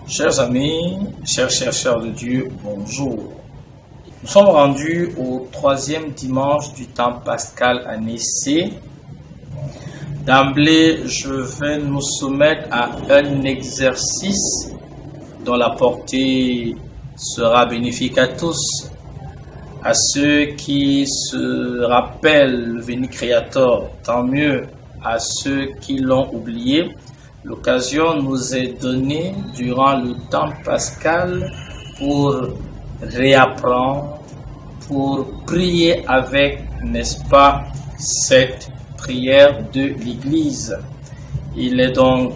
Chers amis, chers chercheurs de Dieu, bonjour. Nous sommes rendus au 3e dimanche du temps pascal année C. D'emblée, je vais nous soumettre à un exercice dont la portée sera bénéfique à tous, à ceux qui se rappellent le Veni Creator, tant mieux, à ceux qui l'ont oublié. L'occasion nous est donnée durant le temps pascal pour réapprendre, pour prier avec, n'est-ce pas, cette prière de l'Église. Il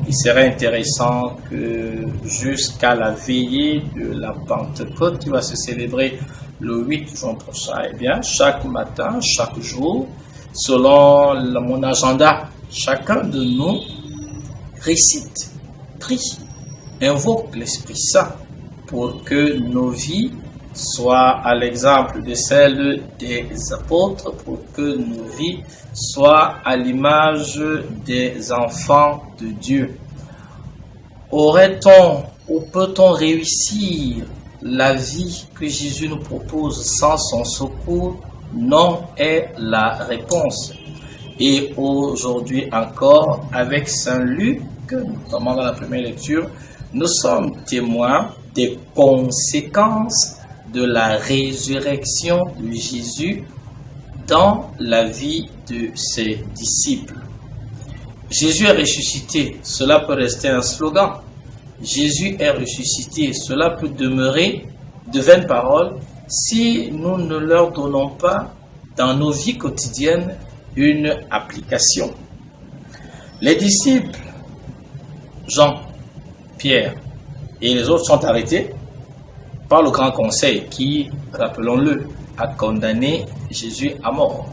serait intéressant que jusqu'à la veillée de la Pentecôte qui va se célébrer le 8 juin prochain, eh bien, chaque matin, chaque jour, selon mon agenda, chacun de nous récite, prie, invoque l'Esprit Saint pour que nos vies soient à l'exemple de celles des apôtres, pour que nos vies soient à l'image des enfants de Dieu. Aurait-on ou peut-on réussir la vie que Jésus nous propose sans son secours? Non est la réponse. Et aujourd'hui encore, avec Saint Luc, notamment dans la première lecture, nous sommes témoins des conséquences de la résurrection de Jésus dans la vie de ses disciples. Jésus est ressuscité, cela peut rester un slogan. Jésus est ressuscité, cela peut demeurer de vaines paroles si nous ne leur donnons pas dans nos vies quotidiennes une application. Les disciples, Jean, Pierre et les autres sont arrêtés par le grand conseil qui, rappelons-le, a condamné Jésus à mort.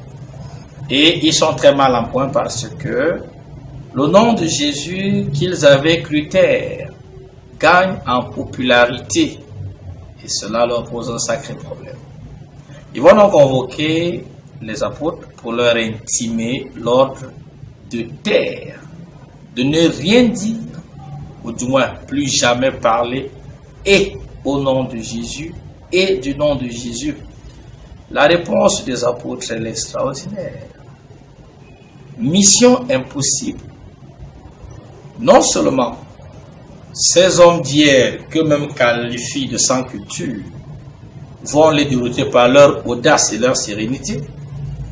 Et ils sont très mal en point parce que le nom de Jésus qu'ils avaient cru taire gagne en popularité et cela leur pose un sacré problème. Ils vont donc convoquer les apôtres pour leur intimer l'ordre de taire, de ne rien dire, ou du moins plus jamais parler, et au nom de Jésus, et du nom de Jésus. La réponse des apôtres est extraordinaire. Mission impossible. Non seulement ces hommes d'hier, qu'eux-mêmes qualifient de sans culture, vont les dérouter par leur audace et leur sérénité,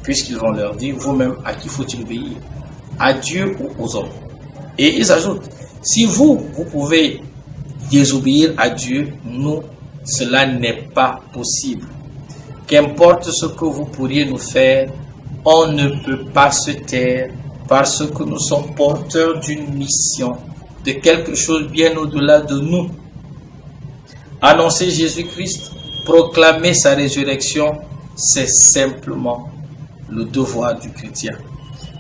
puisqu'ils vont leur dire, vous-même, à qui faut-il obéir? À Dieu ou aux hommes? Et ils ajoutent, si vous pouvez désobéir à Dieu, nous, cela n'est pas possible. Qu'importe ce que vous pourriez nous faire, on ne peut pas se taire parce que nous sommes porteurs d'une mission, de quelque chose bien au-delà de nous. Annoncer Jésus-Christ, proclamer sa résurrection, c'est simplement le devoir du chrétien.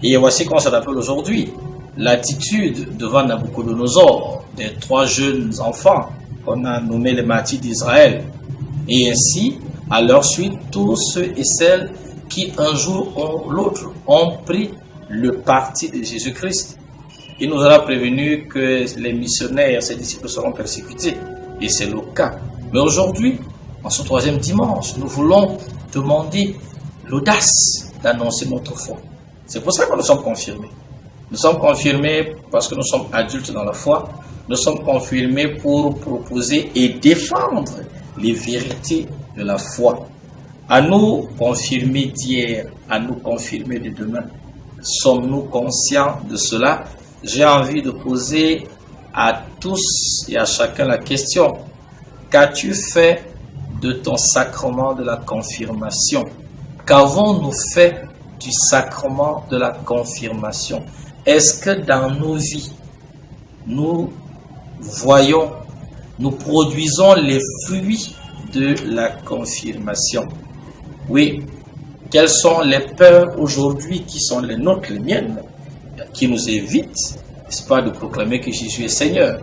Et voici qu'on se rappelle aujourd'hui l'attitude devant Nabuchodonosor des 3 jeunes enfants qu'on a nommés les martyrs d'Israël. Et ainsi, à leur suite, tous ceux et celles qui un jour ou l'autre ont pris le parti de Jésus-Christ. Il nous aura prévenu que les missionnaires, ses disciples seront persécutés. Et c'est le cas. Mais aujourd'hui, en ce 3e dimanche, nous voulons demander l'audace d'annoncer notre foi. C'est pour ça que nous sommes confirmés. Nous sommes confirmés parce que nous sommes adultes dans la foi. Nous sommes confirmés pour proposer et défendre les vérités de la foi. À nous confirmer d'hier, à nous confirmer de demain. Sommes-nous conscients de cela? J'ai envie de poser à tous et à chacun la question. Qu'as-tu fait de ton sacrement de la confirmation? Qu'avons-nous fait du sacrement de la confirmation? Est-ce que dans nos vies, nous voyons, nous produisons les fruits de la confirmation? Oui, quelles sont les peurs aujourd'hui qui sont les nôtres, les miennes, qui nous évitent, n'est-ce pas, de proclamer que Jésus est Seigneur?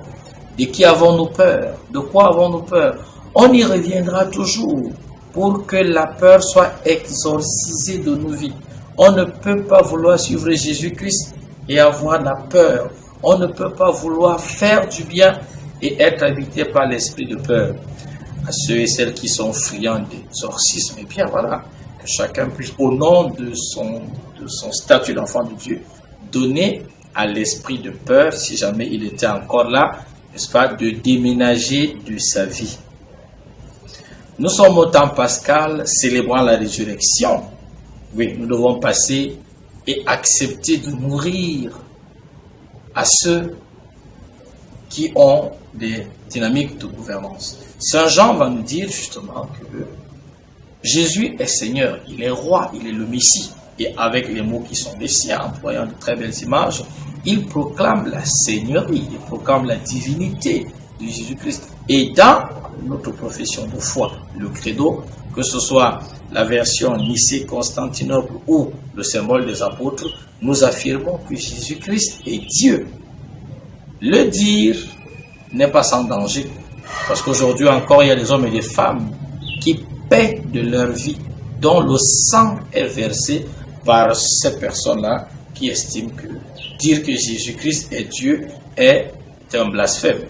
De qui avons-nous peur? De quoi avons-nous peur? On y reviendra toujours pour que la peur soit exorcisée de nos vies. On ne peut pas vouloir suivre Jésus-Christ et avoir la peur. On ne peut pas vouloir faire du bien et être habité par l'esprit de peur. À ceux et celles qui sont friands d'exorcisme, et bien voilà, que chacun puisse, au nom de son statut d'enfant de Dieu, donner à l'esprit de peur, si jamais il était encore là, n'est-ce pas, de déménager de sa vie. Nous sommes au temps pascal, célébrant la résurrection. Oui, nous devons passer et accepter de mourir à ceux qui ont des dynamiques de gouvernance. Saint Jean va nous dire justement que Jésus est Seigneur, il est roi, il est le Messie. Et avec les mots qui sont les siens, employant de très belles images, il proclame la Seigneurie, il proclame la divinité de Jésus-Christ. Et dans notre profession de foi, le credo, que ce soit la version Nicée-Constantinople ou le symbole des apôtres, nous affirmons que Jésus-Christ est Dieu. Le dire n'est pas sans danger, parce qu'aujourd'hui encore, il y a des hommes et des femmes qui paient de leur vie, dont le sang est versé par ces personnes-là qui estiment que dire que Jésus-Christ est Dieu est un blasphème.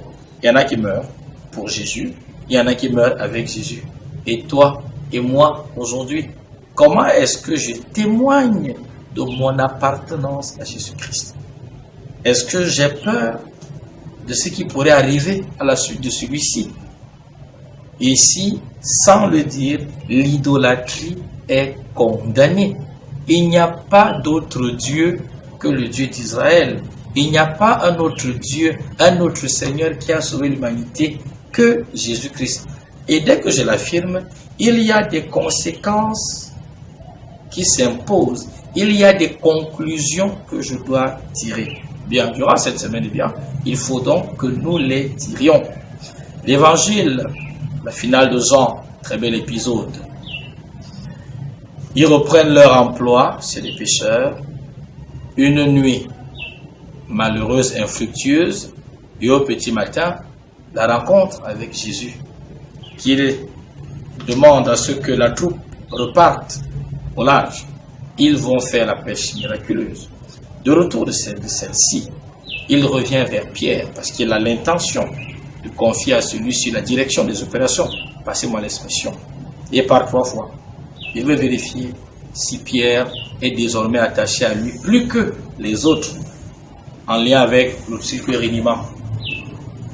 Il y en a qui meurent pour Jésus, il y en a qui meurent avec Jésus. Et toi et moi, aujourd'hui, comment est-ce que je témoigne de mon appartenance à Jésus-Christ? Est-ce que j'ai peur de ce qui pourrait arriver à la suite de celui-ci? Ici, sans le dire, l'idolâtrie est condamnée. Il n'y a pas d'autre Dieu que le Dieu d'Israël. Il n'y a pas un autre Dieu, un autre Seigneur qui a sauvé l'humanité que Jésus-Christ. Et dès que je l'affirme, il y a des conséquences qui s'imposent. Il y a des conclusions que je dois tirer. Bien, durant cette semaine, bien, il faut donc que nous les tirions. L'évangile, la finale de Jean, très bel épisode. Ils reprennent leur emploi, c'est les pécheurs, une nuit malheureuse, infructueuse, et au petit matin, la rencontre avec Jésus, qui demande à ce que la troupe reparte au large. Ils vont faire la pêche miraculeuse. De retour de celle-ci, il revient vers Pierre, parce qu'il a l'intention de confier à celui-ci la direction des opérations, passez-moi l'expression, et par 3 fois. Il veut vérifier si Pierre est désormais attaché à lui plus que les autres, en lien avec le circuit réuniment.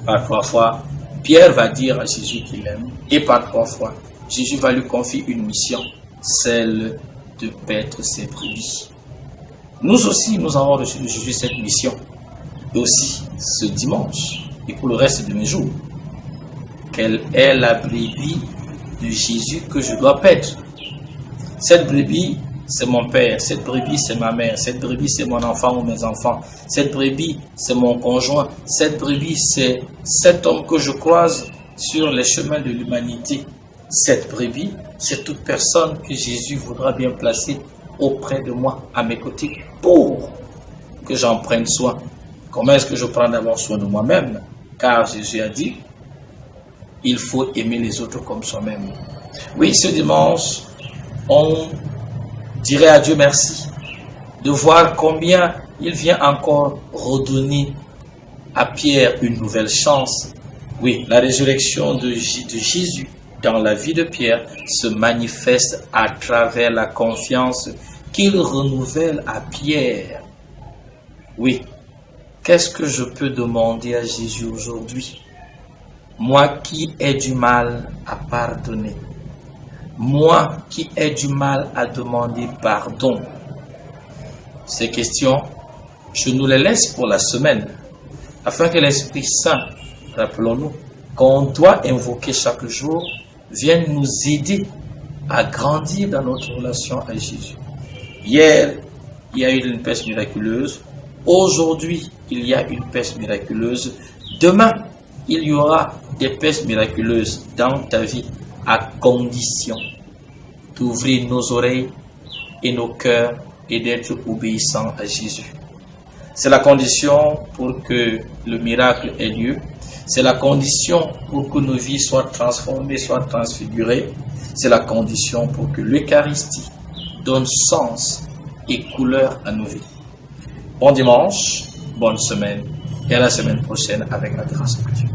Par 3 fois, Pierre va dire à Jésus qu'il l'aime, et par 3 fois, Jésus va lui confier une mission, celle de paître ses brebis. Nous aussi, nous avons reçu de Jésus cette mission, et aussi ce dimanche, et pour le reste de mes jours. Quelle est la brebis de Jésus que je dois paître? Cette brebis, c'est mon père, cette brebis, c'est ma mère, cette brebis, c'est mon enfant ou mes enfants, cette brebis, c'est mon conjoint, cette brebis, c'est cet homme que je croise sur les chemins de l'humanité. Cette brebis, c'est toute personne que Jésus voudra bien placer auprès de moi, à mes côtés, pour que j'en prenne soin. Comment est-ce que je prends d'abord soin de moi-même? Car Jésus a dit, il faut aimer les autres comme soi-même. Oui, ce dimanche, on dirait à Dieu merci de voir combien il vient encore redonner à Pierre une nouvelle chance. Oui, la résurrection de Jésus dans la vie de Pierre se manifeste à travers la confiance qu'il renouvelle à Pierre. Oui, qu'est-ce que je peux demander à Jésus aujourd'hui? Moi qui ai du mal à pardonner, moi qui ai du mal à demander pardon. Ces questions, je nous les laisse pour la semaine, afin que l'Esprit Saint, rappelons-nous, qu'on doit invoquer chaque jour, vienne nous aider à grandir dans notre relation à Jésus. Hier, il y a eu une pêche miraculeuse. Aujourd'hui, il y a une pêche miraculeuse. Demain, il y aura des pêches miraculeuses dans ta vie, à condition d'ouvrir nos oreilles et nos cœurs et d'être obéissants à Jésus. C'est la condition pour que le miracle ait lieu. C'est la condition pour que nos vies soient transformées, soient transfigurées. C'est la condition pour que l'Eucharistie donne sens et couleur à nos vies. Bon dimanche, bonne semaine et à la semaine prochaine avec la grâce de Dieu.